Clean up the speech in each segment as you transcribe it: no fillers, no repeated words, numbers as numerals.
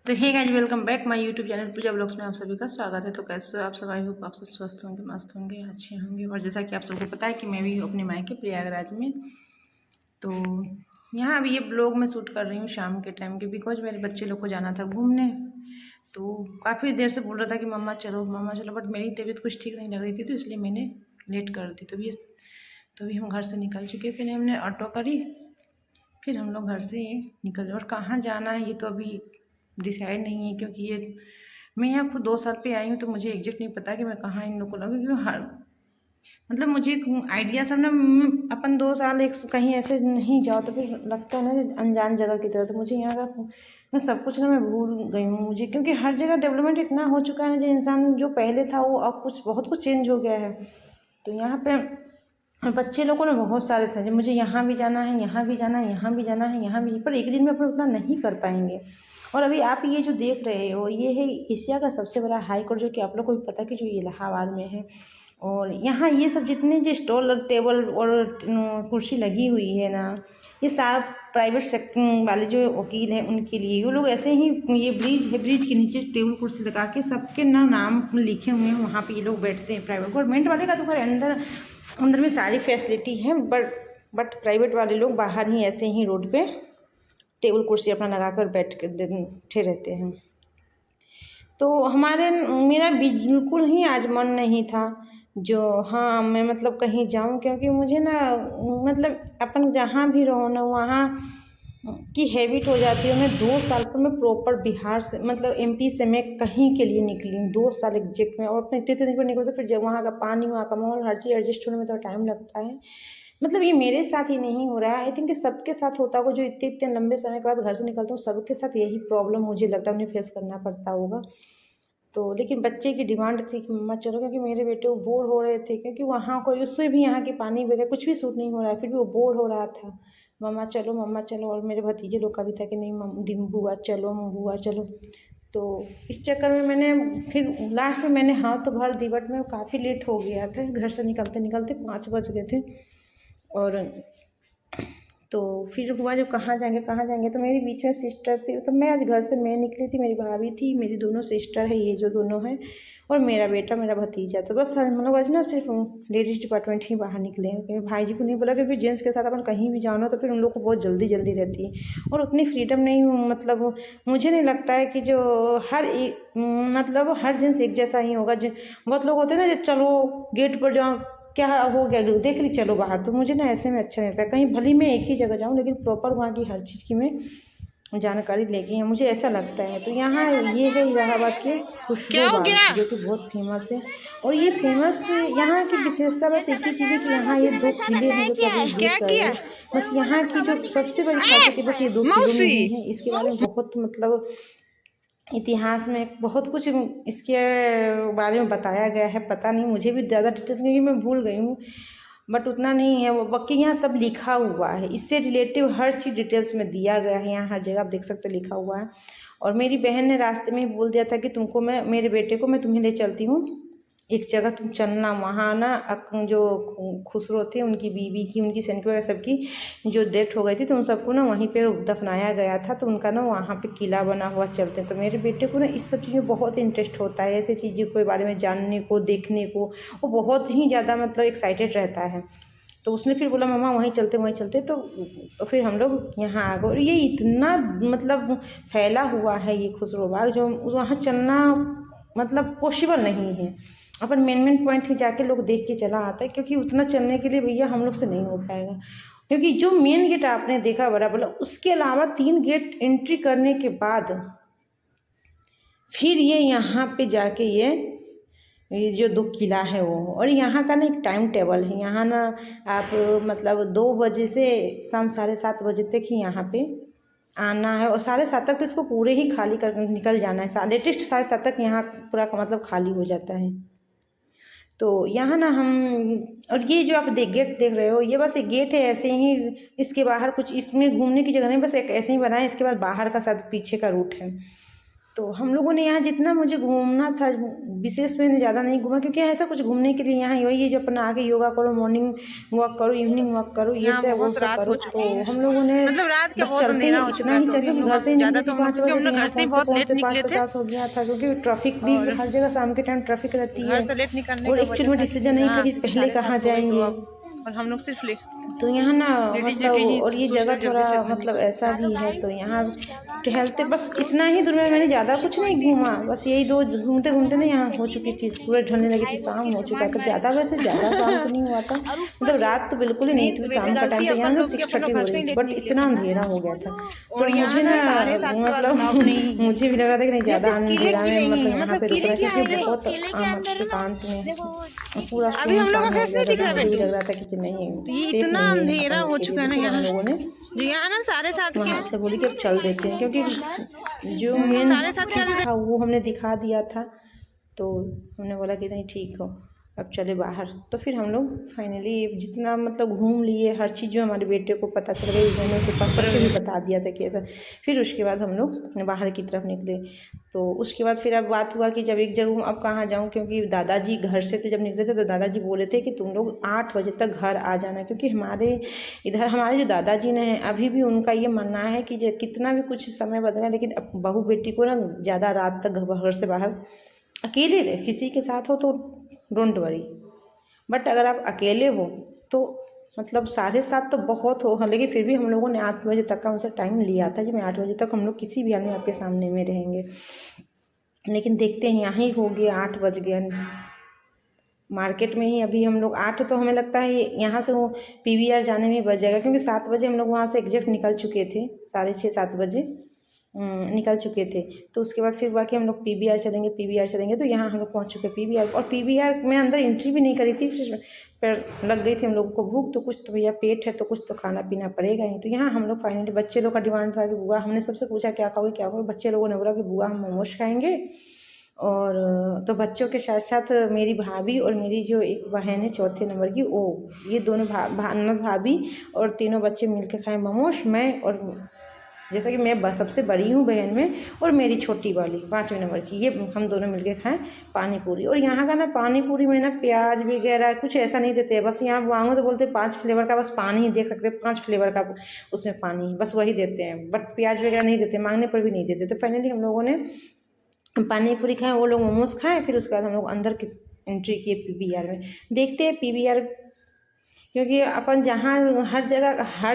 तो hey guys, welcome back my YouTube channel Pooja blogs में आप सभी का स्वागत है। तो कैसे हो आप सब? आई होप आप सब स्वस्थ होंगे, मस्त होंगे, अच्छे होंगे। और जैसा कि आप सबको पता है कि मैं भी हूँ अपने मायके प्रयागराज में। तो यहाँ अभी ये ब्लॉग मैं शूट कर रही हूँ शाम के टाइम के, बिकॉज मेरे बच्चे लोग को जाना था घूमने। तो काफ़ी देर से बोल रहा था कि मम्मा चलो मम्मा चलो, बट मेरी तबीयत कुछ ठीक नहीं लग रही थी, तो इसलिए मैंने लेट कर दी। तो भी हम घर से निकल चुके। फिर हमने ऑटो करी, फिर हम लोग घर से निकल। और कहाँ जाना है ये तो अभी डिसाइड नहीं है, क्योंकि ये मैं यहाँ खुद 2 साल पे आई हूँ, तो मुझे एग्जैक्ट नहीं पता कि मैं कहाँ इन लोग को लगूँ। क्योंकि हर मतलब मुझे आइडिया सब ना, अपन 2 साल एक कहीं ऐसे नहीं जाओ तो फिर लगता है ना अनजान जगह की तरह। तो मुझे यहाँ का मैं सब कुछ ना मैं भूल गई हूँ मुझे, क्योंकि हर जगह डेवलपमेंट इतना हो चुका है ना, जो इंसान जो पहले था वो अब कुछ बहुत कुछ चेंज हो गया है। तो यहाँ पे और बच्चे लोगों ने बहुत सारे थे, जब मुझे यहाँ भी जाना है, यहाँ भी जाना है, यहाँ भी जाना है, यहाँ भी, पर एक दिन में अपन उतना नहीं कर पाएंगे। और अभी आप ये जो देख रहे हो ये है एशिया का सबसे बड़ा हाई कोर्ट, जो कि आप लोग को भी पता है कि जो इलाहाबाद में है। और यहाँ ये सब जितने जो स्टॉल टेबल और कुर्सी लगी हुई है ना, ये सारा प्राइवेट सेक्टर वाले जो वकील हैं उनके लिए। वो लोग ऐसे ही, ये ब्रिज है, ब्रिज के नीचे टेबल कुर्सी लगा के सबके ना नाम लिखे हुए हैं, वहाँ पे ये लोग बैठते हैं। प्राइवेट गवर्नमेंट वाले का तो घर अंदर अंदर में सारी फैसिलिटी है, बट प्राइवेट वाले लोग बाहर ही ऐसे ही रोड पे टेबल कुर्सी अपना लगा कर बैठे रहते हैं। तो मेरा बिल्कुल ही आज मन नहीं था जो हाँ मैं मतलब कहीं जाऊं, क्योंकि मुझे ना मतलब अपन जहाँ भी रहो ना वहाँ की हैबिट हो जाती है। मैं 2 साल पर मैं प्रॉपर बिहार से मतलब एमपी से मैं कहीं के लिए निकली हूँ 2 साल एग्जैक्ट में। और अपने इतने दिन पर निकलते, फिर जब वहाँ का पानी, वहाँ का माहौल, हर चीज़ एडजस्ट होने में तो टाइम लगता है। मतलब ये मेरे साथ ही नहीं हो रहा है, आई थिंक सबके साथ होता होगा। जो इतने इतने लंबे समय के बाद घर से निकलता हूँ, सबके साथ यही प्रॉब्लम मुझे लगता है उन्हें फेस करना पड़ता होगा। तो लेकिन बच्चे की डिमांड थी कि मम्मा चलो, क्योंकि मेरे बेटे वो बोर हो रहे थे, क्योंकि वहाँ को उससे भी यहाँ के पानी वगैरह कुछ भी सूट नहीं हो रहा है, फिर भी वो बोर हो रहा था। मम्मा चलो मम्मा चलो। और मेरे भतीजे लोग का भी था कि नहीं बुआ चलो बुआ चलो। तो इस चक्कर में मैंने फिर लास्ट में मैंने हाँ तो भर दी, बट मैं काफ़ी लेट हो गया था घर से निकलते निकलते 5 बज गए थे। और तो फिर हुआ जो कहाँ जाएंगे, तो मेरी बीच में सिस्टर थी। तो मैं आज घर से मैं निकली थी, मेरी भाभी थी, मेरी दोनों सिस्टर है, ये जो दोनों हैं, और मेरा बेटा मेरा भतीजा। तो बस हम लोग आज ना सिर्फ लेडीज़ डिपार्टमेंट ही बाहर निकले हैं, क्योंकि भाई जी को नहीं बोला, क्योंकि जेंट्स के साथ अपन कहीं भी जाओ ना तो फिर उन लोग को बहुत जल्दी जल्दी रहती है और उतनी फ्रीडम नहीं। मतलब मुझे नहीं लगता है कि जो मतलब हर जेंट्स एक जैसा ही होगा। जो बहुत लोग होते हैं ना, जो चलो गेट पर जाओ, क्या हो गया देख ली चलो बाहर। तो मुझे ना ऐसे में अच्छा नहीं लगता। कहीं भली मैं एक ही जगह जाऊँ, लेकिन प्रॉपर वहाँ की हर चीज़ की मैं जानकारी लेके है, मुझे ऐसा लगता है। तो यहाँ ये है इलाहाबाद के खुशबू क्या हो बाग, गया? जो कि बहुत फेमस है। और ये फेमस यहाँ की विशेषता बस एक ही चीज़ है कि यहाँ ये 2 किले हैं, जो कि आप लोग क्या देख रहे किया? हो। बस यहाँ की जो सबसे बड़ी खासियत है, बस ये 2 किलों में मौसी। ही है। इसके बारे में बहुत मतलब इतिहास में बहुत कुछ इसके बारे में बताया गया है। पता नहीं मुझे भी ज़्यादा डिटेल्स, क्योंकि मैं भूल गई हूँ, बट उतना नहीं है वो। बाकी यहाँ सब लिखा हुआ है, इससे रिलेटिव हर चीज़ डिटेल्स में दिया गया है। यहाँ हर जगह आप देख सकते हो लिखा हुआ है। और मेरी बहन ने रास्ते में ही बोल दिया था कि तुमको मैं, मेरे बेटे को मैं तुम्हें ले चलती हूँ एक जगह, तुम चलना। वहाँ ना जो खुसरो थे उनकी बीवी की, उनकी सैनिक वगैरह सबकी जो डेथ हो गई थी, तो उन सबको ना वहीं पे दफनाया गया था। तो उनका ना वहाँ पे किला बना हुआ चलते हैं। तो मेरे बेटे को ना इस सब चीज़ में बहुत इंटरेस्ट होता है, ऐसी चीज़ों के बारे में जानने को, देखने को वो बहुत ही ज़्यादा मतलब एक्साइटेड रहता है। तो उसने फिर बोला मम्मा वहीं चलते वहीं चलते। तो फिर हम लोग यहाँ आ गए। और ये इतना मतलब फैला हुआ है ये खुसरो बाग, जो वहाँ चलना मतलब पॉसिबल नहीं है। अपन मेन पॉइंट ही जाके लोग देख के चला आता है, क्योंकि उतना चलने के लिए भैया हम लोग से नहीं हो पाएगा। क्योंकि जो मेन गेट आपने देखा बड़ा बोला, उसके अलावा 3 गेट एंट्री करने के बाद फिर ये यहाँ पे जाके ये जो 2 किला है वो। और यहाँ का ना एक टाइम टेबल है, यहाँ ना आप मतलब 2 बजे से शाम 7:30 बजे तक ही यहाँ पे आना है। और 7:30 तक तो इसको पूरे ही खाली कर निकल जाना है। लेटेस्ट 7:30 तक यहाँ पूरा का मतलब खाली हो जाता है। तो यहाँ ना हम, और ये जो आप गेट देख रहे हो, ये बस एक गेट है ऐसे ही। इसके बाहर कुछ इसमें घूमने की जगह नहीं, बस एक ऐसे ही बना है। इसके बाद बाहर का शायद पीछे का रूट है। तो हम लोगों ने यहाँ जितना मुझे घूमना था, विशेष में ज़्यादा नहीं घूमा, क्योंकि ऐसा कुछ घूमने के लिए यहाँ वही है जो अपना आगे योगा करो, मॉर्निंग वॉक करो, इवनिंग वॉक करो, ये सब वो सब करो। तो हम लोगों ने मतलब रात के बस बहुत चलते अंधेरा ही हो इतना चुका है, ही तो चल, अभी हम क्योंकि लोग घर से ही ज़्यादा निकली थी तो 5 क्योंकि बजे, हम तो लोग घर यहाँ से ही बहुत लेट पहुँचते निकले थे 5:50 हो गया था, क्योंकि ट्रैफिक भी और हर जगह शाम के टाइम ट्रैफिक रहती घर है। से लेट निकलने और का एक्चुअल वजह में था कि डिसीजन नहीं था कि क्योंकि पहले कहाँ 7:30 हो गई, तो जाएंगे। अब और हम लोग सिर्फ तो यहाँ ना लेडीज मतलब, लेडीज और ही ये सोच जगह रहे थोड़ा जल्दी से घर मतलब निकल। ऐसा भी है, तो यहाँ टहलते बस इतना ही दूर में, मैंने ज़्यादा कुछ नहीं घूमा, बस यही दो घूमते घूमते ना यहाँ हो चुकी थी, सूरज ढलने लगी थी, शाम हो चुका था। ज़्यादा वैसे ज़्यादा शाम तो नहीं हुआ था, मतलब रात तो बिल्कुल ही नहीं थी, शाम का टाइम था। यहाँ ना 6:30 हो रही थी, बट इतना अंधेरा हो गया था। तो मुझे ना मतलब मुझे भी लग रहा था कि नहीं ज़्यादा अंधेरा में मतलब यहाँ पे रुकना, क्योंकि बहुत एकांत में पूरा सुनसान हो गया था। तो मुझे भी लग रहा था कि नहीं सेफ इतना नहीं है यहाँ अंधेरा करने हो के लिए। चुका है तो ना फिर हम यहाँ, लोगों ने जो यहाँ ना 7:30 वहाँ से बोली कि अब चल देते हैं, क्योंकि जो मेन 7:30 था वो हमने दिखा दिया था। तो हमने बोला कि नहीं ठीक हो, अब चले बाहर। तो फिर हम लोग फाइनली जितना मतलब घूम लिए, हर चीज़ जो हमारे बेटे को पता चल गई, मैंने उसे पढ़ के भी बता दिया था कि ऐसा। फिर उसके बाद हम लोग बाहर की तरफ निकले। तो उसके बाद फिर अब बात हुआ कि जब एक जगह अब कहाँ जाऊँ, क्योंकि दादाजी घर से तो जब निकले थे तो दादाजी बोले थे कि तुम लोग 8 बजे तक घर आ जाना, क्योंकि हमारे इधर हमारे जो दादाजी ने हैं अभी भी उनका ये मानना है कि जो कितना भी कुछ समय बदला, लेकिन अब बहू बेटी को ना ज़्यादा रात तक घर से बाहर अकेले रहे, किसी के साथ हो तो डोंट वरी, बट अगर आप अकेले हो तो मतलब 7:30 तो बहुत हो। हाँ, लेकिन फिर भी हम लोगों ने 8 बजे तक का उनसे टाइम लिया था कि मैं 8 बजे तक हम लोग किसी भी हाल में आपके सामने में रहेंगे। लेकिन देखते हैं यहाँ ही हो गया, 8 बज गया। मार्केट में ही अभी हम लोग 8, तो हमें लगता है यहाँ से वो PVR जाने में बच जाएगा, क्योंकि 7 बजे हम लोग वहाँ से एग्जैक्ट निकल चुके थे, 6:30-7 बजे निकल चुके थे। तो उसके बाद फिर हुआ कि हम लोग PVR चलेंगे। तो यहाँ हम लोग पहुँच चुके PVR, और PVR में अंदर एंट्री भी नहीं करी थी, फिर लग गई थी हम लोगों को भूख, तो कुछ तो भैया पेट है तो कुछ तो खाना पीना पड़ेगा ही। तो यहाँ हम लोग फाइनली, बच्चे लोग का डिमांड था कि बुआ, हमने सबसे पूछा क्या खाओगे क्या खाओगे, बच्चे लोगों ने बोला कि बुआ हम मोमोज खाएंगे। और तो बच्चों के साथ साथ मेरी भाभी और मेरी जो एक बहन है 4थे नंबर की, वो ये दोनों ननद भाभी और तीनों बच्चे मिल के खाए मोमोज। मैं और जैसा कि मैं सबसे बड़ी हूँ बहन में, और मेरी छोटी वाली 5वें नंबर की, ये हम दोनों मिलके खाएं पानी पूरी। और यहाँ का ना पानी पूरी में ना प्याज वगैरह कुछ ऐसा नहीं देते हैं, बस यहाँ मांगो तो बोलते हैं 5 फ्लेवर का बस पानी ही, देख सकते हैं 5 फ्लेवर का उसमें पानी बस वही देते हैं, बट प्याज वगैरह नहीं देते, मांगने पर भी नहीं देते। तो फाइनली हम लोगों ने पानी पूरी खाएं, वो लोग मोमोज खाएं, फिर उसके बाद हम लोग अंदर की एंट्री किए PVR में। देखते हैं PVR, क्योंकि अपन जहाँ हर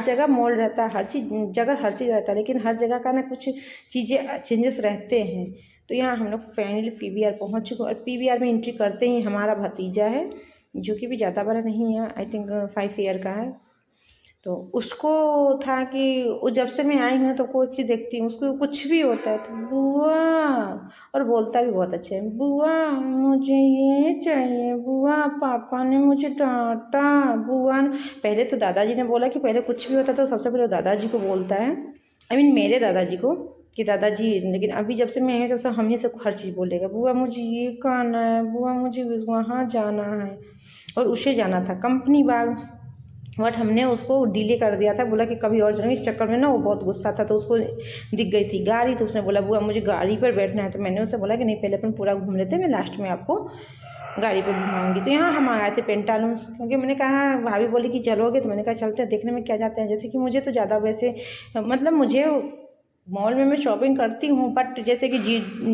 जगह मॉल रहता है, हर चीज़ रहता है, लेकिन हर जगह का ना कुछ चीज़ें चेंजेस रहते हैं। तो यहाँ हम लोग फाइनली PVR पहुँच चुके, और PVR में एंट्री करते ही हमारा भतीजा है, जो कि भी ज़्यादा बड़ा नहीं है, आई थिंक 5 ईयर का है। तो उसको था कि वो जब से मैं आई हूँ तो कोई चीज़ देखती हूँ उसको, कुछ भी होता है तो बुआ, और बोलता भी बहुत अच्छे है, बुआ मुझे ये चाहिए, बुआ पापा ने मुझे डांटा, बुआ पहले तो दादाजी ने बोला कि पहले कुछ भी होता तो सबसे पहले दादाजी को बोलता है, मेरे दादाजी को, कि दादाजी। लेकिन अभी जब से मैं है तो हम ही से हर चीज़ बोलेगा, बुआ मुझे ये खाना है, बुआ मुझे वहाँ जाना है। और उसे जाना था कंपनी बाग, बट हमने उसको डिले कर दिया था, बोला कि कभी और चलेंगे। इस चक्कर में ना वो बहुत गुस्सा था, तो उसको दिख गई थी गाड़ी, तो उसने बोला बुआ मुझे गाड़ी पर बैठना है। तो मैंने उसे बोला कि नहीं पहले अपन पूरा घूम लेते हैं, मैं लास्ट में आपको गाड़ी पर घुमाऊंगी। तो यहाँ हम आ गए थे पेंटालूंस, क्योंकि मैंने कहा, भाभी बोली कि चलोगे, तो मैंने कहा चलते हैं, देखने में क्या जाते हैं। जैसे कि मुझे तो ज़्यादा वैसे मतलब मुझे मॉल में मैं शॉपिंग करती हूँ, बट जैसे कि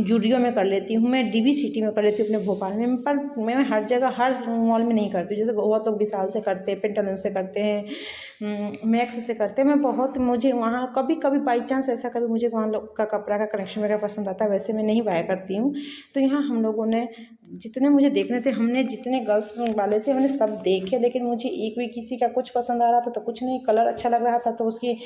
जूडियो में कर लेती हूँ, मैं DB सिटी में कर लेती हूँ अपने भोपाल में, पर मैं हर जगह हर मॉल में नहीं करती हूँ। जैसे बहुत लोग विशाल से करते हैं, पेंटालून से करते हैं, मैक्स से करते हैं। मैं बहुत, मुझे वहाँ कभी कभी बाई चांस ऐसा कभी मुझे वहाँ लोग का कपड़ा का कलेक्शन वगैरह पसंद आता है, वैसे मैं नहीं बाय करती हूँ। तो यहाँ हम लोगों ने जितने मुझे देखने थे, हमने जितने गर्ल्स वाले थे हमने सब देखे, लेकिन मुझे एक भी किसी का कुछ पसंद आ रहा था तो कुछ नहीं, कलर अच्छा लग रहा था तो उसकी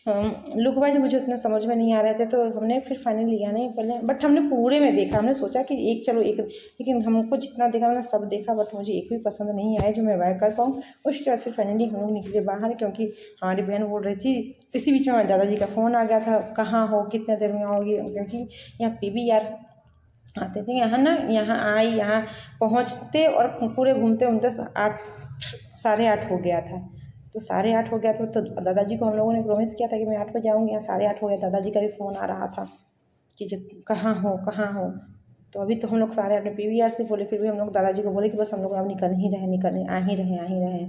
लुक वाइज मुझे उतना समझ में नहीं आ रहे थे, तो हमने फिर फाइनल लिया नहीं पहले। बट हमने पूरे में देखा, हमने सोचा कि लेकिन हमको जितना देखा हमने सब देखा, बट मुझे एक भी पसंद नहीं आया जो मैं बाय कर पाऊँ। उसके बाद फिर फाइनली हम लोग निकले बाहर, क्योंकि हमारी बहन बोल रही थी। इसी बीच में हमारे दादाजी का फ़ोन आ गया था, कहाँ हो, कितने देर में आओगी, क्योंकि यहाँ PVR आते थे। यहाँ आई, यहाँ पहुँचते और पूरे घूमते घूमते 8 8:30 हो गया था। तो 8:30 हो गया था, तो दादाजी को हम लोगों ने प्रॉमिस किया था कि मैं 8 बजे आऊँगी, यहाँ 8:30 हो गया, दादाजी का भी फ़ोन आ रहा था। कि जब कहाँ हो। तो अभी तो हम लोग सारे अपने PVR से बोले, फिर भी हम लोग दादाजी को बोले कि बस हम लोग अब निकल ही रहे, आ ही रहे।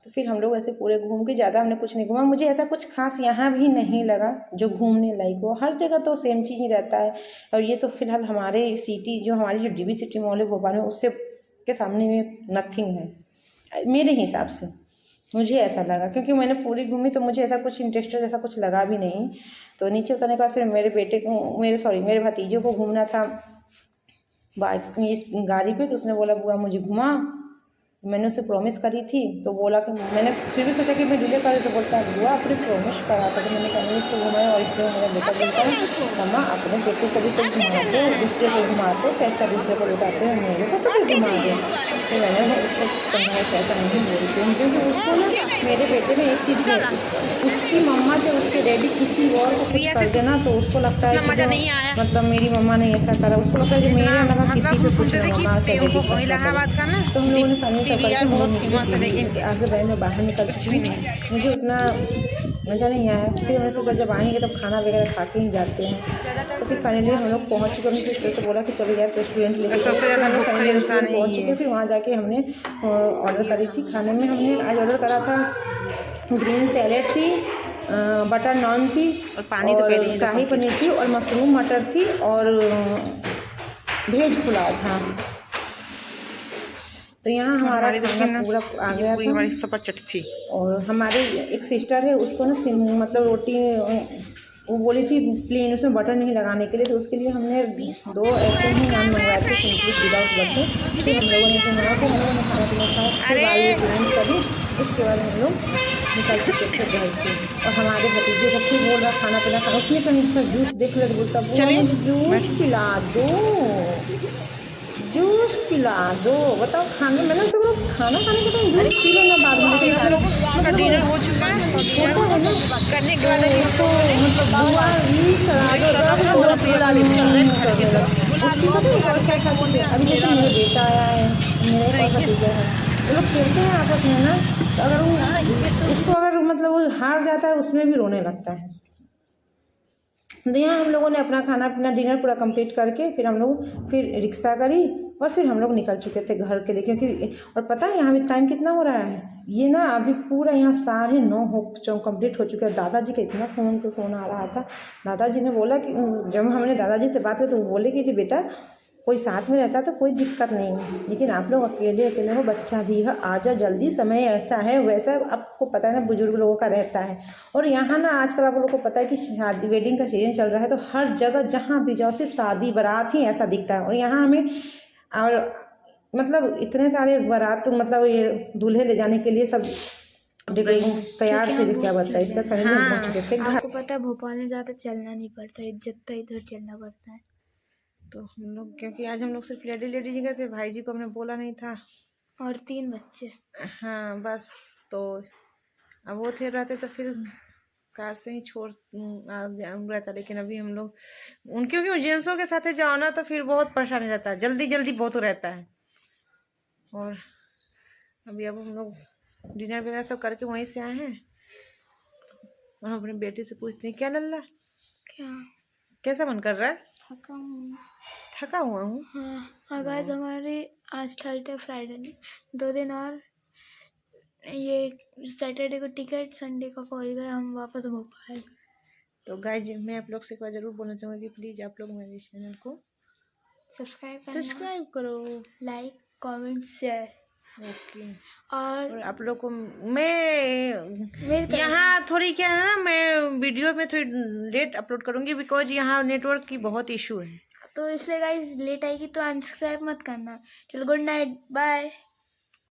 तो फिर हम लोग ऐसे पूरे घूम के, ज़्यादा हमने कुछ नहीं घूमा। मुझे ऐसा कुछ खास यहाँ भी नहीं लगा जो घूमने लायक हो। हर जगह तो सेम चीज़ ही रहता है। और ये तो फिलहाल हमारे सिटी जो DB सिटी मॉल है भोपाल में, उससे के सामने में नथिंग है मेरे हिसाब से। मुझे ऐसा लगा क्योंकि मैंने पूरी घूमी, तो मुझे ऐसा कुछ इंटरेस्टेड ऐसा कुछ लगा भी नहीं। तो नीचे उतरने के बाद फिर मेरे भतीजे को घूमना था बाइक इस गाड़ी पे। तो उसने बोला बुआ मुझे घुमा। मैंने उसे प्रॉमिस करी थी, तो बोला कि मैंने फिर भी सोचा कि मैं डिले करूँ। तो बोलता है बुआ आपने प्रॉमिस करा था। तो मैंने कहा उसको घुमाया। और इतना मेरा बेटा बोलता है मम्मा अपने बेटे को भी तो घुमाते हो, दूसरे को घुमाते, पैसा दूसरे को लुटाते हो, मेरे को तो भी घुमा दे। तो मैंने उसको समझाया पैसा नहीं बोलती हूँ, क्योंकि उसको ना मेरे बेटे में एक चीज़ है, उसकी मम्मा जब उसके डैडी किसी और को कुछ कर देना तो उसको लगता है कि मतलब मेरी मम्मा ने ऐसा करा। उसको लगता है कि मेरे मतलब किसी पे कुछ नहीं। तो हम लोगों ने फाइनल आगे बैठ में बाहर निकल चुकी हूँ। मुझे उतना मज़ा नहीं आया। फिर हमने सोचा जब आएंगे तब खाना वगैरह खा के ही जाते हैं। तो फिर फाइनली हम लोग पहुँच चुके। अपनी सिस्टर से बोला कि चलो यार रेस्टोरेंट लेके पहुँच चुके। फिर वहाँ जाके हमने ऑर्डर करी थी खाने में। हमने आज ऑर्डर करा था ग्रीन सैलेड थी, बटर नान थी, और पानी तो शाही पनीर थी, और मशरूम मटर थी, और वेज पुलाव था। तो यहाँ हमारा खाना पूरा आ गया था। हमारी सपचट थी। और हमारे एक सिस्टर है, उसको ना मतलब रोटी वो बोली थी प्लेन, उसमें बटर नहीं लगाने के लिए। तो उसके लिए हमने 2 ऐसे ही नान मंगवाए थे सिंपली विदाउट बटर। फिर हम लोगों ने मंगवा के हम लोगों ने खाना पीना खाया कभी। उसके बाद हम लोग निकल चुके थे घर से। और हमारे भतीजे को फिर बोल रहा खाना पीना खाना। उसने कहीं से जूस देख लिया, बोलता जूस पिला दो, जूस पिला दो। बताओ खाने मैंने सब लोग खाना खाने के टाइम जूस पी लेना बाद में। डिनर हो चुका है करने के बाद तो मतलब बुआ ही करा दो। अभी जैसे मेरा बेटा आया है, मेरा एक भतीजा है, वो लोग खेलते हैं आपस में ना। तो अगर वो उसको अगर मतलब वो हार जाता है उसमें भी रोने लगता है। तो यहाँ हम लोगों ने अपना खाना अपना डिनर पूरा कंप्लीट करके फिर हम लोग फिर रिक्शा करी और फिर हम लोग निकल चुके थे घर के लिए। क्योंकि और पता है यहाँ भी टाइम कितना हो रहा है, ये ना अभी पूरा यहाँ 9:30 कंप्लीट हो चुके हैं। दादाजी का इतना फ़ोन पे फ़ोन आ रहा था। दादाजी ने बोला कि जब हमने दादाजी से बात की तो वो बोले कि जी बेटा कोई साथ में रहता तो कोई दिक्कत नहीं है, लेकिन आप लोग अकेले हो, बच्चा भी है, आ जाओ जल्दी, समय ऐसा है वैसा। आपको पता है ना बुजुर्ग लोगों का रहता है। और यहाँ ना आजकल आप लोगों को पता है कि शादी वेडिंग का सीजन चल रहा है, तो हर जगह जहाँ भी जाओ सिर्फ शादी बारात ही ऐसा दिखता है। और यहाँ हमें और मतलब इतने सारे बारात मतलब ये दूल्हे ले जाने के लिए सब तैयार थे। क्या बताता है इसका फाइनली हम पहुंच चुके थे। आपको पता है भोपाल में ज़्यादा चलना नहीं पड़ता, इज्जत तो इधर चलना पड़ता है। तो हम लोग क्योंकि आज हम लोग सिर्फ लेडी जी गए थे, भाई जी को हमने बोला नहीं था, और 3 बच्चे। हाँ बस। तो अब वो थे रहते तो फिर कार से ही छोड़ रहता। लेकिन अभी हम लोग क्योंकि जेंट्सों के साथ जाओ ना तो फिर बहुत परेशानी रहता है, जल्दी बहुत रहता है। और अभी अब हम लोग डिनर वगैरह सब करके वहीं से आए हैं। और हम अपने बेटे से पूछते हैं क्या लल्ला कैसा मन कर रहा है? थका हुआ हूँ। हाँ गाइस, हमारे आज थर्सडे फ्राइडे नहीं 2 दिन और, ये सैटरडे को टिकट, संडे को पहुँच गए हम वापस भोपाल। तो गाइस मैं आप लोग से एक बार ज़रूर बोलना चाहूँगी प्लीज़ आप लोग मेरे चैनल को सब्सक्राइब करो, लाइक कमेंट शेयर। ओके। और आप लोग को मैं यहाँ थोड़ी क्या है ना, मैं वीडियो में थोड़ी लेट अपलोड करूँगी बिकॉज यहाँ नेटवर्क की बहुत इशू है, तो इसलिए गाइस लेट आएगी तो अनसब्सक्राइब मत करना। चलो गुड नाइट, बाय।